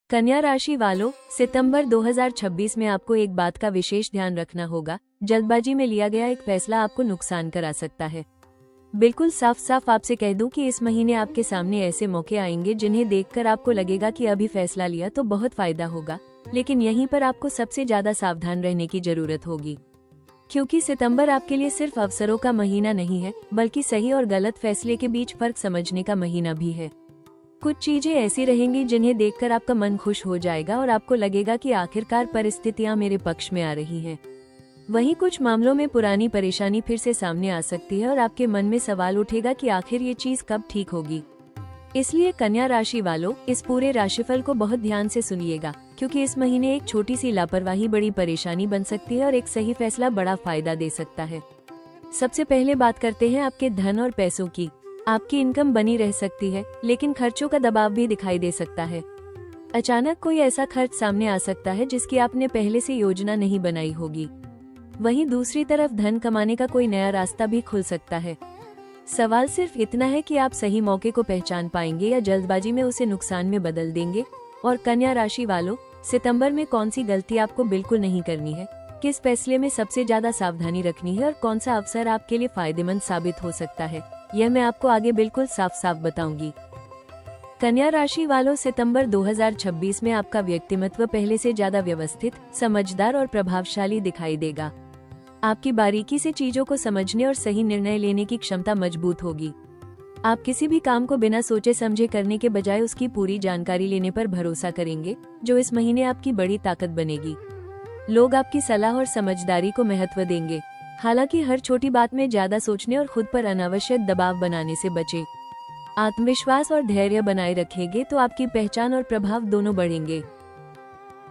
कन्या राशि वालों, सितंबर 2026 में आपको एक बात का विशेष ध्यान रखना होगा। जल्दबाजी में लिया गया एक फैसला आपको नुकसान करा सकता है। बिल्कुल साफ साफ आपसे कह दूं कि इस महीने आपके सामने ऐसे मौके आएंगे जिन्हें देखकर आपको लगेगा कि अभी फैसला लिया तो बहुत फायदा होगा, लेकिन यहीं पर आपको सबसे ज्यादा सावधान रहने की जरूरत होगी, क्योंकि सितंबर आपके लिए सिर्फ अवसरों का महीना नहीं है, बल्कि सही और गलत फैसले के बीच फर्क समझने का महीना भी है। कुछ चीजें ऐसी रहेंगी जिन्हें देखकर आपका मन खुश हो जाएगा और आपको लगेगा कि आखिरकार परिस्थितियां मेरे पक्ष में आ रही हैं। वहीं कुछ मामलों में पुरानी परेशानी फिर से सामने आ सकती है और आपके मन में सवाल उठेगा कि आखिर ये चीज कब ठीक होगी। इसलिए कन्या राशि वालों, इस पूरे राशिफल को बहुत ध्यान से सुनिएगा, क्योंकि इस महीने एक छोटी सी लापरवाही बड़ी परेशानी बन सकती है और एक सही फैसला बड़ा फायदा दे सकता है। सबसे पहले बात करते हैं आपके धन और पैसों की। आपकी इनकम बनी रह सकती है, लेकिन खर्चों का दबाव भी दिखाई दे सकता है। अचानक कोई ऐसा खर्च सामने आ सकता है जिसकी आपने पहले से योजना नहीं बनाई होगी। वहीं दूसरी तरफ धन कमाने का कोई नया रास्ता भी खुल सकता है। सवाल सिर्फ इतना है कि आप सही मौके को पहचान पाएंगे या जल्दबाजी में उसे नुकसान में बदल देंगे। और कन्या राशि वालों, सितंबर में कौन सी गलती आपको बिल्कुल नहीं करनी है, किस फैसले में सबसे ज्यादा सावधानी रखनी है और कौन सा अवसर आपके लिए फायदेमंद साबित हो सकता है, यह मैं आपको आगे बिल्कुल साफ साफ बताऊंगी। कन्या राशि वालों, सितंबर 2026 में आपका व्यक्तिमत्व पहले से ज्यादा व्यवस्थित, समझदार और प्रभावशाली दिखाई देगा। आपकी बारीकी से चीजों को समझने और सही निर्णय लेने की क्षमता मजबूत होगी। आप किसी भी काम को बिना सोचे समझे करने के बजाय उसकी पूरी जानकारी लेने पर भरोसा करेंगे, जो इस महीने आपकी बड़ी ताकत बनेगी। लोग आपकी सलाह और समझदारी को महत्व देंगे। हालांकि हर छोटी बात में ज्यादा सोचने और खुद पर अनावश्यक दबाव बनाने से बचें। आत्मविश्वास और धैर्य बनाए रखेंगे तो आपकी पहचान और प्रभाव दोनों बढ़ेंगे।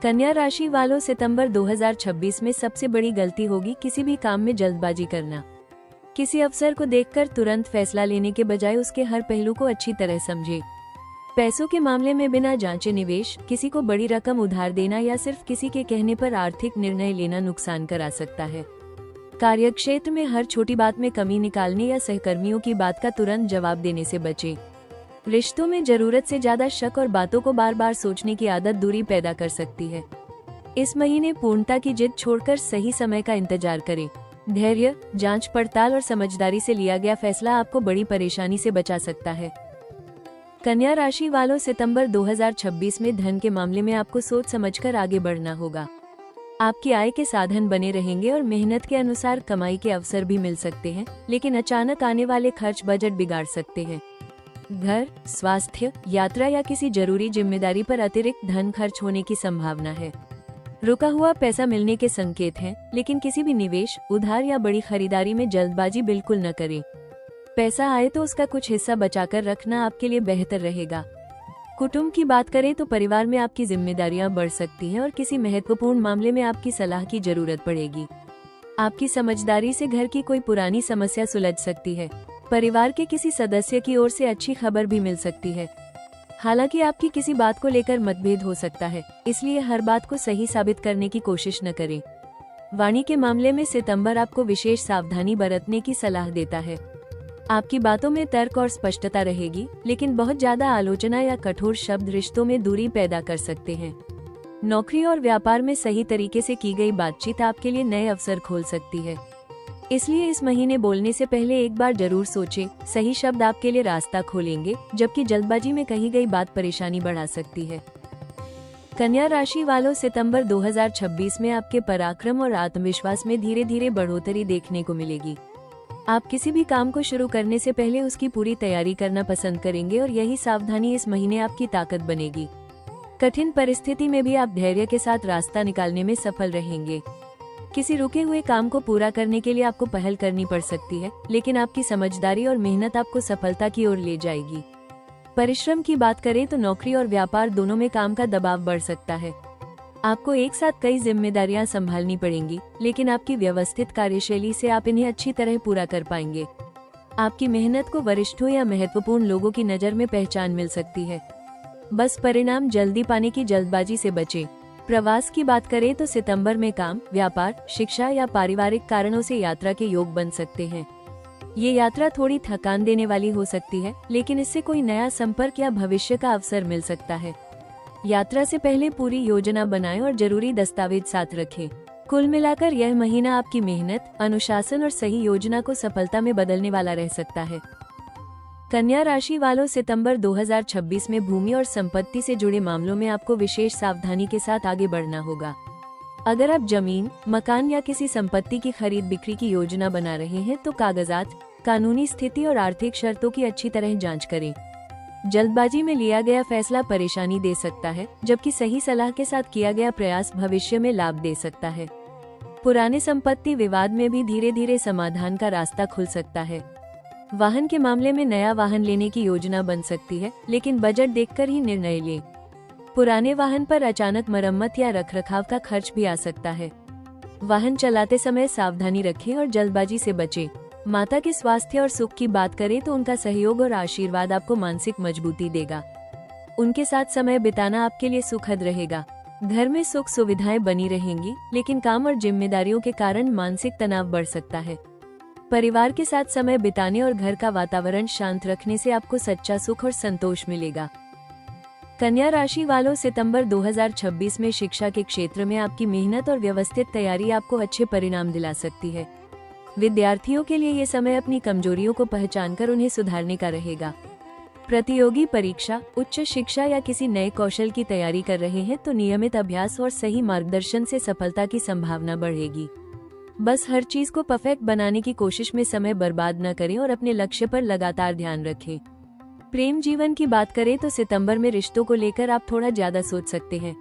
कन्या राशि वालों, सितंबर 2026 में सबसे बड़ी गलती होगी किसी भी काम में जल्दबाजी करना। किसी अवसर को देखकर तुरंत फैसला लेने के बजाय उसके हर पहलू को अच्छी तरह समझें। पैसों के मामले में बिना जांचे निवेश, किसी को बड़ी रकम उधार देना या सिर्फ किसी के कहने पर आर्थिक निर्णय लेना नुकसान करा सकता है। कार्यक्षेत्र में हर छोटी बात में कमी निकालने या सहकर्मियों की बात का तुरंत जवाब देने से बचें। रिश्तों में जरूरत से ज्यादा शक और बातों को बार बार सोचने की आदत दूरी पैदा कर सकती है। इस महीने पूर्णता की जिद छोड़कर सही समय का इंतजार करें। धैर्य, जांच पड़ताल और समझदारी से लिया गया फैसला आपको बड़ी परेशानी से बचा सकता है। कन्या राशि वालों, सितंबर 2026 में धन के मामले में आपको सोच समझकर आगे बढ़ना होगा। आपकी आय के साधन बने रहेंगे और मेहनत के अनुसार कमाई के अवसर भी मिल सकते हैं, लेकिन अचानक आने वाले खर्च बजट बिगाड़ सकते हैं। घर, स्वास्थ्य, यात्रा या किसी जरूरी जिम्मेदारी पर अतिरिक्त धन खर्च होने की संभावना है। रुका हुआ पैसा मिलने के संकेत हैं, लेकिन किसी भी निवेश, उधार या बड़ी खरीदारी में जल्दबाजी बिल्कुल न करें। पैसा आए तो उसका कुछ हिस्सा बचाकर रखना आपके लिए बेहतर रहेगा। कुटुंब की बात करें तो परिवार में आपकी जिम्मेदारियां बढ़ सकती हैं और किसी महत्वपूर्ण मामले में आपकी सलाह की जरूरत पड़ेगी। आपकी समझदारी से घर की कोई पुरानी समस्या सुलझ सकती है। परिवार के किसी सदस्य की ओर से अच्छी खबर भी मिल सकती है। हालांकि आपकी किसी बात को लेकर मतभेद हो सकता है, इसलिए हर बात को सही साबित करने की कोशिश न करें। वाणी के मामले में सितंबर आपको विशेष सावधानी बरतने की सलाह देता है। आपकी बातों में तर्क और स्पष्टता रहेगी, लेकिन बहुत ज्यादा आलोचना या कठोर शब्द रिश्तों में दूरी पैदा कर सकते हैं। नौकरी और व्यापार में सही तरीके से की गई बातचीत आपके लिए नए अवसर खोल सकती है। इसलिए इस महीने बोलने से पहले एक बार जरूर सोचें। सही शब्द आपके लिए रास्ता खोलेंगे, जबकि जल्दबाजी में कही गई बात परेशानी बढ़ा सकती है। कन्या राशि वालों, सितंबर 2026 में आपके पराक्रम और आत्मविश्वास में धीरे धीरे बढ़ोतरी देखने को मिलेगी। आप किसी भी काम को शुरू करने से पहले उसकी पूरी तैयारी करना पसंद करेंगे और यही सावधानी इस महीने आपकी ताकत बनेगी। कठिन परिस्थिति में भी आप धैर्य के साथ रास्ता निकालने में सफल रहेंगे। किसी रुके हुए काम को पूरा करने के लिए आपको पहल करनी पड़ सकती है, लेकिन आपकी समझदारी और मेहनत आपको सफलता की ओर ले जाएगी। परिश्रम की बात करें तो नौकरी और व्यापार दोनों में काम का दबाव बढ़ सकता है। आपको एक साथ कई जिम्मेदारियां संभालनी पड़ेंगी, लेकिन आपकी व्यवस्थित कार्यशैली से आप इन्हें अच्छी तरह पूरा कर पाएंगे। आपकी मेहनत को वरिष्ठों या महत्वपूर्ण लोगों की नज़र में पहचान मिल सकती है। बस परिणाम जल्दी पाने की जल्दबाजी से बचें। प्रवास की बात करें तो सितंबर में काम, व्यापार, शिक्षा या पारिवारिक कारणों से यात्रा के योग बन सकते हैं। ये यात्रा थोड़ी थकान देने वाली हो सकती है, लेकिन इससे कोई नया संपर्क या भविष्य का अवसर मिल सकता है। यात्रा से पहले पूरी योजना बनाएं और जरूरी दस्तावेज साथ रखें। कुल मिलाकर यह महीना आपकी मेहनत, अनुशासन और सही योजना को सफलता में बदलने वाला रह सकता है। कन्या राशि वालों, सितंबर 2026 में भूमि और संपत्ति से जुड़े मामलों में आपको विशेष सावधानी के साथ आगे बढ़ना होगा। अगर आप जमीन, मकान या किसी संपत्ति की खरीद बिक्री की योजना बना रहे हैं तो कागजात, कानूनी स्थिति और आर्थिक शर्तों की अच्छी तरह जांच करें। जल्दबाजी में लिया गया फैसला परेशानी दे सकता है, जबकि सही सलाह के साथ किया गया प्रयास भविष्य में लाभ दे सकता है। पुराने संपत्ति विवाद में भी धीरे धीरे समाधान का रास्ता खुल सकता है। वाहन के मामले में नया वाहन लेने की योजना बन सकती है, लेकिन बजट देखकर ही निर्णय लें। पुराने वाहन पर अचानक मरम्मत या रखरखाव का खर्च भी आ सकता है। वाहन चलाते समय सावधानी रखें और जल्दबाजी से बचें। माता के स्वास्थ्य और सुख की बात करें तो उनका सहयोग और आशीर्वाद आपको मानसिक मजबूती देगा। उनके साथ समय बिताना आपके लिए सुखद रहेगा। घर में सुख सुविधाएं बनी रहेंगी, लेकिन काम और जिम्मेदारियों के कारण मानसिक तनाव बढ़ सकता है। परिवार के साथ समय बिताने और घर का वातावरण शांत रखने से आपको सच्चा सुख और संतोष मिलेगा। कन्या राशि वालों, सितंबर 2026 में शिक्षा के क्षेत्र में आपकी मेहनत और व्यवस्थित तैयारी आपको अच्छे परिणाम दिला सकती है। विद्यार्थियों के लिए ये समय अपनी कमजोरियों को पहचानकर उन्हें सुधारने का रहेगा। प्रतियोगी परीक्षा, उच्च शिक्षा या किसी नए कौशल की तैयारी कर रहे हैं तो नियमित अभ्यास और सही मार्गदर्शन से सफलता की संभावना बढ़ेगी। बस हर चीज को परफेक्ट बनाने की कोशिश में समय बर्बाद न करें और अपने लक्ष्य पर लगातार ध्यान रखें। प्रेम जीवन की बात करें तो सितंबर में रिश्तों को लेकर आप थोड़ा ज्यादा सोच सकते हैं।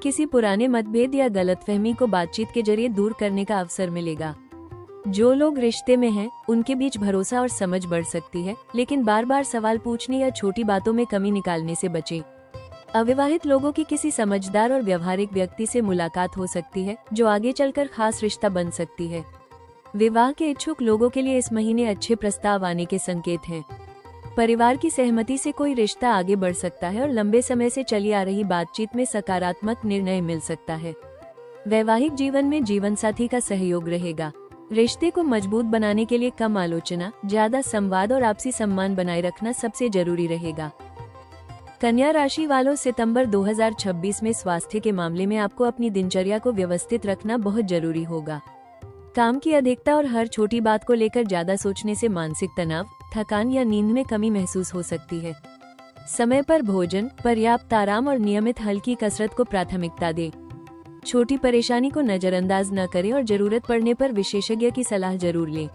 किसी पुराने मतभेद या गलतफहमी को बातचीत के जरिए दूर करने का अवसर मिलेगा। जो लोग रिश्ते में हैं, उनके बीच भरोसा और समझ बढ़ सकती है, लेकिन बार बार सवाल पूछने या छोटी बातों में कमी निकालने से बचें। अविवाहित लोगों की किसी समझदार और व्यवहारिक व्यक्ति से मुलाकात हो सकती है, जो आगे चलकर खास रिश्ता बन सकती है। विवाह के इच्छुक लोगों के लिए इस महीने अच्छे प्रस्ताव आने के संकेत हैं। परिवार की सहमति से कोई रिश्ता आगे बढ़ सकता है और लंबे समय से चली आ रही बातचीत में सकारात्मक निर्णय मिल सकता है। वैवाहिक जीवन में जीवन साथी का सहयोग रहेगा। रिश्ते को मजबूत बनाने के लिए कम आलोचना, ज्यादा संवाद और आपसी सम्मान बनाए रखना सबसे जरूरी रहेगा। कन्या राशि वालों, सितंबर 2026 में स्वास्थ्य के मामले में आपको अपनी दिनचर्या को व्यवस्थित रखना बहुत जरूरी होगा। काम की अधिकता और हर छोटी बात को लेकर ज्यादा सोचने से मानसिक तनाव, थकान या नींद में कमी महसूस हो सकती है। समय पर भोजन, पर्याप्त आराम और नियमित हल्की कसरत को प्राथमिकता दें। छोटी परेशानी को नजरअंदाज न करें और जरूरत पड़ने पर विशेषज्ञ की सलाह जरूर लें।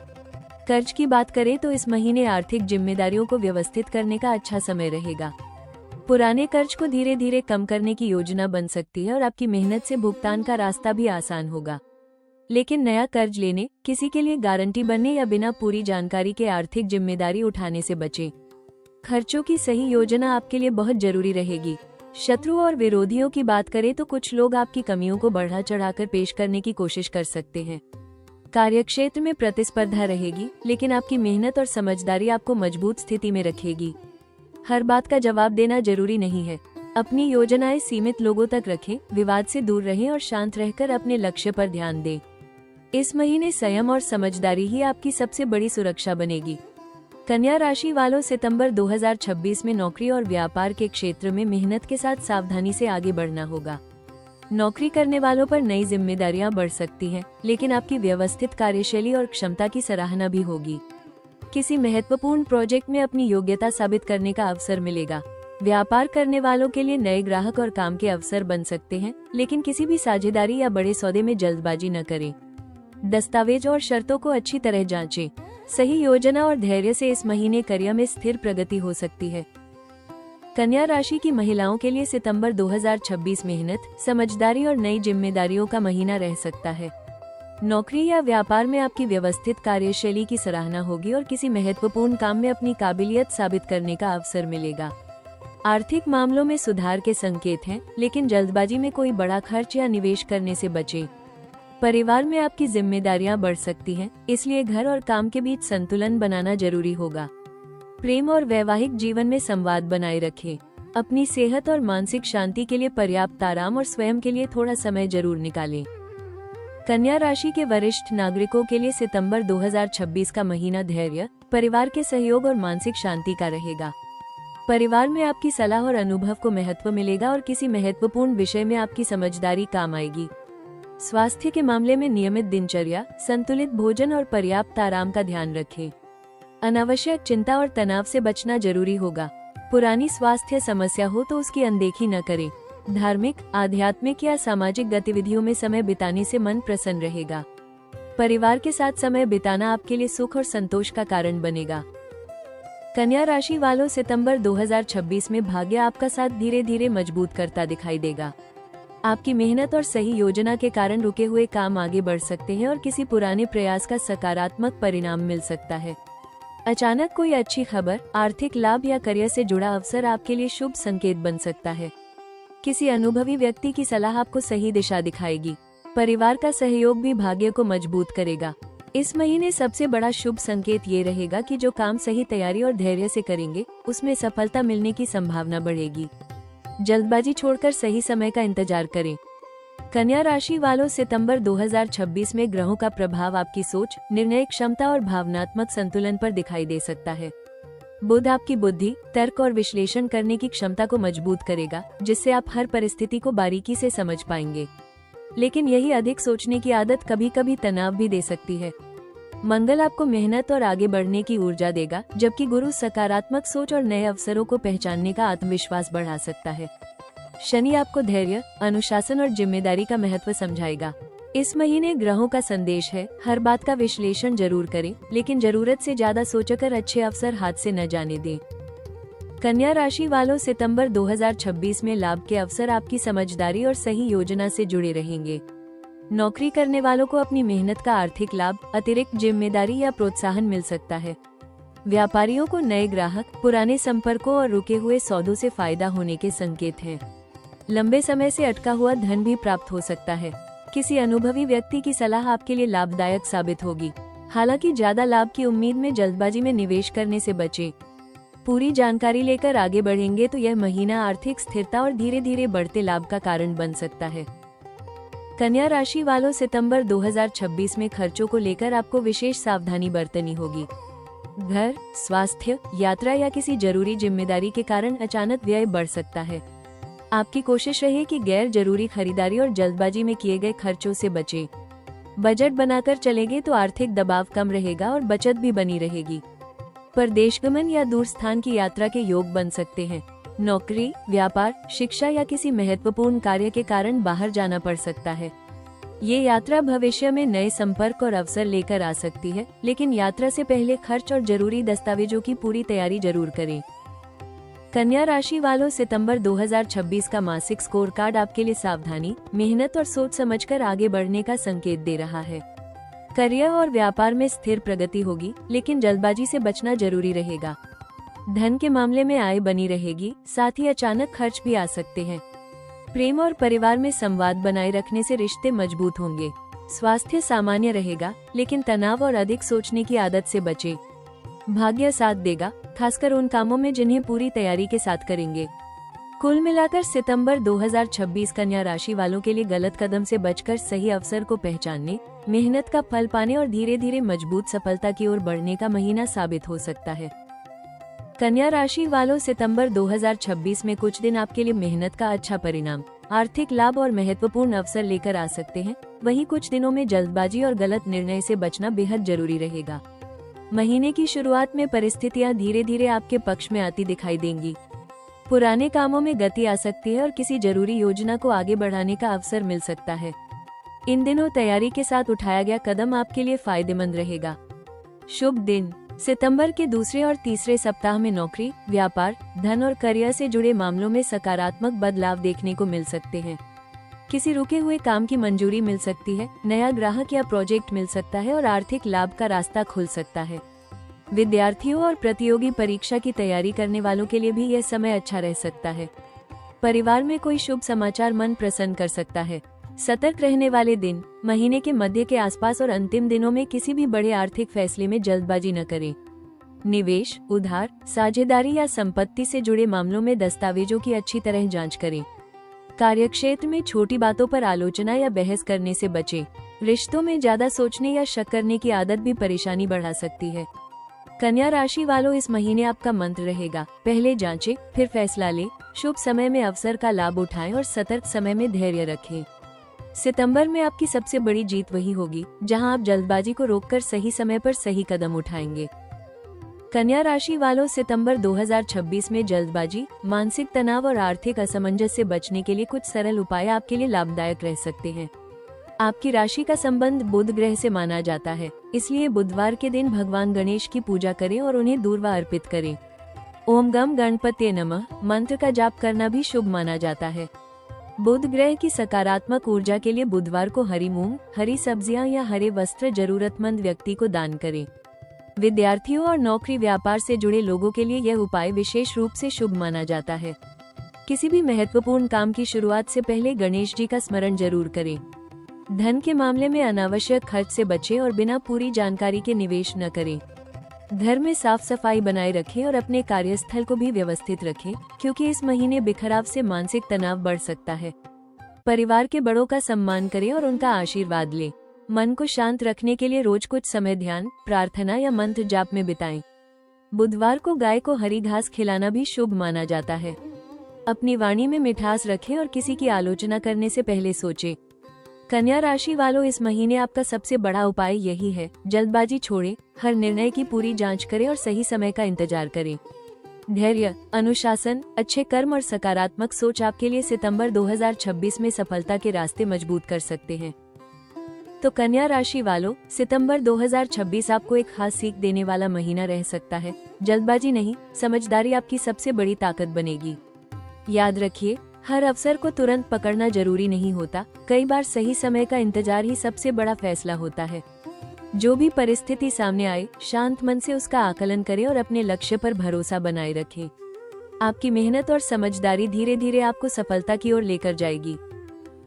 कर्ज की बात करें तो इस महीने आर्थिक जिम्मेदारियों को व्यवस्थित करने का अच्छा समय रहेगा। पुराने कर्ज को धीरे धीरे कम करने की योजना बन सकती है और आपकी मेहनत से भुगतान का रास्ता भी आसान होगा। लेकिन नया कर्ज लेने, किसी के लिए गारंटी बनने या बिना पूरी जानकारी के आर्थिक जिम्मेदारी उठाने से बचें। खर्चों की सही योजना आपके लिए बहुत जरूरी रहेगी। शत्रु और विरोधियों की बात करें तो कुछ लोग आपकी कमियों को बढ़ा चढ़ाकर पेश करने की कोशिश कर सकते हैं। कार्यक्षेत्र में प्रतिस्पर्धा रहेगी, लेकिन आपकी मेहनत और समझदारी आपको मजबूत स्थिति में रखेगी। हर बात का जवाब देना जरूरी नहीं है। अपनी योजनाएं सीमित लोगों तक रखें, विवाद से दूर रहें और शांत रहकर अपने लक्ष्य पर ध्यान दें। इस महीने संयम और समझदारी ही आपकी सबसे बड़ी सुरक्षा बनेगी। कन्या राशि वालों, सितंबर 2026 में नौकरी और व्यापार के क्षेत्र में मेहनत के साथ सावधानी से आगे बढ़ना होगा। नौकरी करने वालों पर नई जिम्मेदारियां बढ़ सकती हैं, लेकिन आपकी व्यवस्थित कार्यशैली और क्षमता की सराहना भी होगी। किसी महत्वपूर्ण प्रोजेक्ट में अपनी योग्यता साबित करने का अवसर मिलेगा। व्यापार करने वालों के लिए नए ग्राहक और काम के अवसर बन सकते हैं, लेकिन किसी भी साझेदारी या बड़े सौदे में जल्दबाजी न करें। दस्तावेज और शर्तों को अच्छी तरह जांचें। सही योजना और धैर्य से इस महीने करियर में स्थिर प्रगति हो सकती है। कन्या राशि की महिलाओं के लिए सितंबर 2026 मेहनत, समझदारी और नई जिम्मेदारियों का महीना रह सकता है। नौकरी या व्यापार में आपकी व्यवस्थित कार्यशैली की सराहना होगी और किसी महत्वपूर्ण काम में अपनी काबिलियत साबित करने का अवसर मिलेगा। आर्थिक मामलों में सुधार के संकेत हैं, लेकिन जल्दबाजी में कोई बड़ा खर्च या निवेश करने से बचें। परिवार में आपकी जिम्मेदारियां बढ़ सकती हैं, इसलिए घर और काम के बीच संतुलन बनाना जरूरी होगा। प्रेम और वैवाहिक जीवन में संवाद बनाए रखें। अपनी सेहत और मानसिक शांति के लिए पर्याप्त आराम और स्वयं के लिए थोड़ा समय जरूर निकालें। कन्या राशि के वरिष्ठ नागरिकों के लिए सितंबर 2026 का महीना धैर्य, परिवार के सहयोग और मानसिक शांति का रहेगा। परिवार में आपकी सलाह और अनुभव को महत्व मिलेगा और किसी महत्वपूर्ण विषय में आपकी समझदारी काम आएगी। स्वास्थ्य के मामले में नियमित दिनचर्या, संतुलित भोजन और पर्याप्त आराम का ध्यान रखें। अनावश्यक चिंता और तनाव से बचना जरूरी होगा। पुरानी स्वास्थ्य समस्या हो तो उसकी अनदेखी न करें। धार्मिक, आध्यात्मिक या सामाजिक गतिविधियों में समय बिताने से मन प्रसन्न रहेगा। परिवार के साथ समय बिताना आपके लिए सुख और संतोष का कारण बनेगा। कन्या राशि वालों, सितंबर 2026 में भाग्य आपका साथ धीरे धीरे मजबूत करता दिखाई देगा। आपकी मेहनत और सही योजना के कारण रुके हुए काम आगे बढ़ सकते हैं और किसी पुराने प्रयास का सकारात्मक परिणाम मिल सकता है। अचानक कोई अच्छी खबर, आर्थिक लाभ या करियर से जुड़ा अवसर आपके लिए शुभ संकेत बन सकता है। किसी अनुभवी व्यक्ति की सलाह आपको सही दिशा दिखाएगी। परिवार का सहयोग भी भाग्य को मजबूत करेगा। इस महीने सबसे बड़ा शुभ संकेत ये रहेगा कि जो काम सही तैयारी और धैर्य से करेंगे, उसमें सफलता मिलने की संभावना बढ़ेगी। जल्दबाजी छोड़कर सही समय का इंतजार करें। कन्या राशि वालों, सितंबर 2026 में ग्रहों का प्रभाव आपकी सोच, निर्णय क्षमता और भावनात्मक संतुलन पर दिखाई दे सकता है। बुध आपकी बुद्धि, तर्क और विश्लेषण करने की क्षमता को मजबूत करेगा, जिससे आप हर परिस्थिति को बारीकी से समझ पाएंगे। लेकिन यही अधिक सोचने की आदत कभी कभी तनाव भी दे सकती है। मंगल आपको मेहनत और आगे बढ़ने की ऊर्जा देगा, जबकि गुरु सकारात्मक सोच और नए अवसरों को पहचानने का आत्मविश्वास बढ़ा सकता है। शनि आपको धैर्य, अनुशासन और जिम्मेदारी का महत्व समझाएगा। इस महीने ग्रहों का संदेश है, हर बात का विश्लेषण जरूर करें, लेकिन जरूरत से ज्यादा सोचकर अच्छे अवसर हाथ से न जाने दें। कन्या राशि वालों, सितंबर 2026 में लाभ के अवसर आपकी समझदारी और सही योजना से जुड़े रहेंगे। नौकरी करने वालों को अपनी मेहनत का आर्थिक लाभ, अतिरिक्त जिम्मेदारी या प्रोत्साहन मिल सकता है। व्यापारियों को नए ग्राहक, पुराने संपर्कों और रुके हुए सौदों से फायदा होने के संकेत हैं। लंबे समय से अटका हुआ धन भी प्राप्त हो सकता है। किसी अनुभवी व्यक्ति की सलाह आपके लिए लाभदायक साबित होगी। हालांकि ज्यादा लाभ की उम्मीद में जल्दबाजी में निवेश करने से बचें। पूरी जानकारी लेकर आगे बढ़ेंगे तो यह महीना आर्थिक स्थिरता और धीरे धीरे बढ़ते लाभ का कारण बन सकता है। कन्या राशि वालों, सितंबर 2026 में खर्चों को लेकर आपको विशेष सावधानी बरतनी होगी। घर, स्वास्थ्य, यात्रा या किसी जरूरी जिम्मेदारी के कारण अचानक व्यय बढ़ सकता है। आपकी कोशिश रहे कि गैर जरूरी खरीदारी और जल्दबाजी में किए गए खर्चों से बचें। बजट बनाकर चलेंगे तो आर्थिक दबाव कम रहेगा और बचत भी बनी रहेगी। परदेश गमन या दूर स्थान की यात्रा के योग बन सकते हैं। नौकरी, व्यापार, शिक्षा या किसी महत्वपूर्ण कार्य के कारण बाहर जाना पड़ सकता है। ये यात्रा भविष्य में नए संपर्क और अवसर लेकर आ सकती है, लेकिन यात्रा से पहले खर्च और जरूरी दस्तावेजों की पूरी तैयारी जरूर करें। कन्या राशि वालों, सितंबर 2026 का मासिक स्कोर कार्ड आपके लिए सावधानी, मेहनत और सोच समझकर आगे बढ़ने का संकेत दे रहा है। करियर और व्यापार में स्थिर प्रगति होगी, लेकिन जल्दबाजी से बचना जरूरी रहेगा। धन के मामले में आय बनी रहेगी, साथ ही अचानक खर्च भी आ सकते हैं। प्रेम और परिवार में संवाद बनाए रखने से रिश्ते मजबूत होंगे। स्वास्थ्य सामान्य रहेगा, लेकिन तनाव और अधिक सोचने की आदत से बचें। भाग्य साथ देगा, खासकर उन कामों में जिन्हें पूरी तैयारी के साथ करेंगे। कुल मिलाकर सितंबर 2026 कन्या राशि वालों के लिए गलत कदम से बचकर सही अवसर को पहचानने, मेहनत का फल पाने और धीरे धीरे मजबूत सफलता की ओर बढ़ने का महीना साबित हो सकता है। कन्या राशि वालों, सितंबर 2026 में कुछ दिन आपके लिए मेहनत का अच्छा परिणाम, आर्थिक लाभ और महत्वपूर्ण अवसर लेकर आ सकते हैं। वहीं कुछ दिनों में जल्दबाजी और गलत निर्णय से बचना बेहद जरूरी रहेगा। महीने की शुरुआत में परिस्थितियां धीरे धीरे आपके पक्ष में आती दिखाई देंगी। पुराने कामों में गति आ सकती है और किसी जरूरी योजना को आगे बढ़ाने का अवसर मिल सकता है। इन दिनों तैयारी के साथ उठाया गया कदम आपके लिए फायदेमंद रहेगा। शुभ दिन। सितंबर के दूसरे और तीसरे सप्ताह में नौकरी, व्यापार, धन और करियर से जुड़े मामलों में सकारात्मक बदलाव देखने को मिल सकते हैं। किसी रुके हुए काम की मंजूरी मिल सकती है, नया ग्राहक या प्रोजेक्ट मिल सकता है और आर्थिक लाभ का रास्ता खुल सकता है। विद्यार्थियों और प्रतियोगी परीक्षा की तैयारी करने वालों के लिए भी यह समय अच्छा रह सकता है। परिवार में कोई शुभ समाचार मन प्रसन्न कर सकता है। सतर्क रहने वाले दिन। महीने के मध्य के आसपास और अंतिम दिनों में किसी भी बड़े आर्थिक फैसले में जल्दबाजी न करें। निवेश, उधार, साझेदारी या संपत्ति से जुड़े मामलों में दस्तावेजों की अच्छी तरह जांच करें। कार्यक्षेत्र में छोटी बातों पर आलोचना या बहस करने से बचें। रिश्तों में ज्यादा सोचने या शक करने की आदत भी परेशानी बढ़ा सकती है। कन्या राशि वालों, इस महीने आपका मंत्र रहेगा, पहले जांचें फिर फैसला लें। शुभ समय में अवसर का लाभ उठाएं और सतर्क समय में धैर्य रखें। सितंबर में आपकी सबसे बड़ी जीत वही होगी जहां आप जल्दबाजी को रोककर सही समय पर सही कदम उठाएंगे। कन्या राशि वालों, सितंबर 2026 में जल्दबाजी, मानसिक तनाव और आर्थिक असमंजस से बचने के लिए कुछ सरल उपाय आपके लिए लाभदायक रह सकते हैं। आपकी राशि का संबंध बुध ग्रह से माना जाता है, इसलिए बुधवार के दिन भगवान गणेश की पूजा करें और उन्हें दूर्वा अर्पित करें। ओम गम गणपते नमः मंत्र का जाप करना भी शुभ माना जाता है। बुध ग्रह की सकारात्मक ऊर्जा के लिए बुधवार को हरी मूंग, हरी सब्जियां या हरे वस्त्र जरूरतमंद व्यक्ति को दान करें। विद्यार्थियों और नौकरी व्यापार से जुड़े लोगों के लिए यह उपाय विशेष रूप से शुभ माना जाता है। किसी भी महत्वपूर्ण काम की शुरुआत से पहले गणेश जी का स्मरण जरूर करें। धन के मामले में अनावश्यक खर्च से बचें और बिना पूरी जानकारी के निवेश न करें। घर में साफ सफाई बनाए रखें और अपने कार्यस्थल को भी व्यवस्थित रखें, क्योंकि इस महीने बिखराव से मानसिक तनाव बढ़ सकता है। परिवार के बड़ों का सम्मान करें और उनका आशीर्वाद लें। मन को शांत रखने के लिए रोज कुछ समय ध्यान, प्रार्थना या मंत्र जाप में बिताएं। बुधवार को गाय को हरी घास खिलाना भी शुभ माना जाता है। अपनी वाणी में मिठास रखें और किसी की आलोचना करने से पहले सोचें। कन्या राशि वालों, इस महीने आपका सबसे बड़ा उपाय यही है, जल्दबाजी छोड़ें, हर निर्णय की पूरी जांच करें और सही समय का इंतजार करें। धैर्य, अनुशासन, अच्छे कर्म और सकारात्मक सोच आपके लिए सितंबर 2026 में सफलता के रास्ते मजबूत कर सकते हैं। तो कन्या राशि वालों, सितंबर 2026 आपको एक खास सीख देने वाला महीना रह सकता है। जल्दबाजी नहीं, समझदारी आपकी सबसे बड़ी ताकत बनेगी। याद रखिए, हर अवसर को तुरंत पकड़ना जरूरी नहीं होता, कई बार सही समय का इंतजार ही सबसे बड़ा फैसला होता है। जो भी परिस्थिति सामने आए, शांत मन से उसका आकलन करें और अपने लक्ष्य पर भरोसा बनाए रखें। आपकी मेहनत और समझदारी धीरे धीरे आपको सफलता की ओर लेकर जाएगी।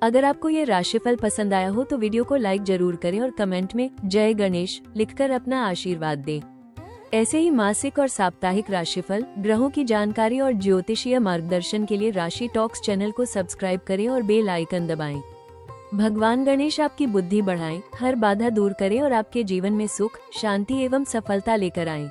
अगर आपको ये राशिफल पसंद आया हो तो वीडियो को लाइक जरूर करें और कमेंट में जय गणेश लिखकर अपना आशीर्वाद दें। ऐसे ही मासिक और साप्ताहिक राशिफल, ग्रहों की जानकारी और ज्योतिषीय मार्गदर्शन के लिए राशि टॉक्स चैनल को सब्सक्राइब करें और बेल आइकन दबाएं। भगवान गणेश आपकी बुद्धि बढ़ाएं, हर बाधा दूर करें और आपके जीवन में सुख, शांति एवं सफलता लेकर आएं।